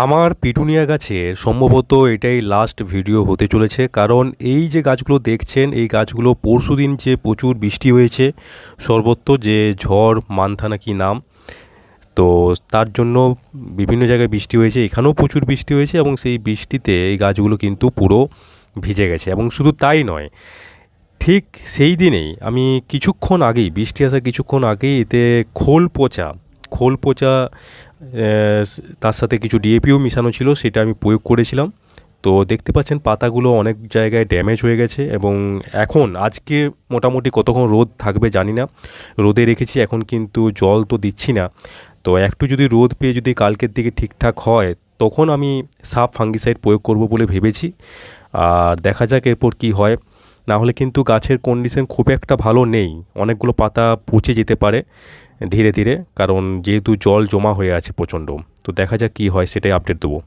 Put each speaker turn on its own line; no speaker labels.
আমার পিটুনিয়া গাছের সম্ভবত এটাই লাস্ট ভিডিও হতে চলেছে, কারণ এই যে গাছগুলো দেখছেন এই গাছগুলো পরশুদিন যে প্রচুর বৃষ্টি হয়েছে, সর্বত্র যে ঝড় মান্থা নাকি নাম, তো তার জন্য বিভিন্ন জায়গায় বৃষ্টি হয়েছে, এখানেও প্রচুর বৃষ্টি হয়েছে এবং সেই বৃষ্টিতে এই গাছগুলো কিন্তু পুরো ভিজে গেছে। এবং শুধু তাই নয়, ঠিক সেই দিনেই আমি কিছুক্ষণ আগেই, বৃষ্টি আসার কিছুক্ষণ আগেই এতে খোল পচা তার সাথে কিছু ডিএপিও মিশানো ছিল, সেটা আমি প্রয়োগ করেছিলাম। তো দেখতে পাচ্ছেন পাতাগুলো অনেক জায়গায় ড্যামেজ হয়ে গেছে এবং এখন আজকে মোটামুটি কতক্ষণ রোদ থাকবে জানি না, রোদে রেখেছি, এখন কিন্তু জল তো দিচ্ছি না। তো একটু যদি রোদ পেয়ে যদি কালকের দিকে ঠিকঠাক হয় তখন আমি সাব ফাঙ্গিসাইড প্রয়োগ করব বলে ভেবেছি। আর দেখা যাক এরপর কি হয়। না হলে কিন্তু গাছের কন্ডিশন খুব একটা ভালো নেই, অনেকগুলো পাতা পচে যেতে পারে ধীরে ধীরে, কারণ যেহেতু জল জমা হয়ে আছে প্রচণ্ড। তো দেখা যাক কী হয়, সেটাই আপডেট দেবো।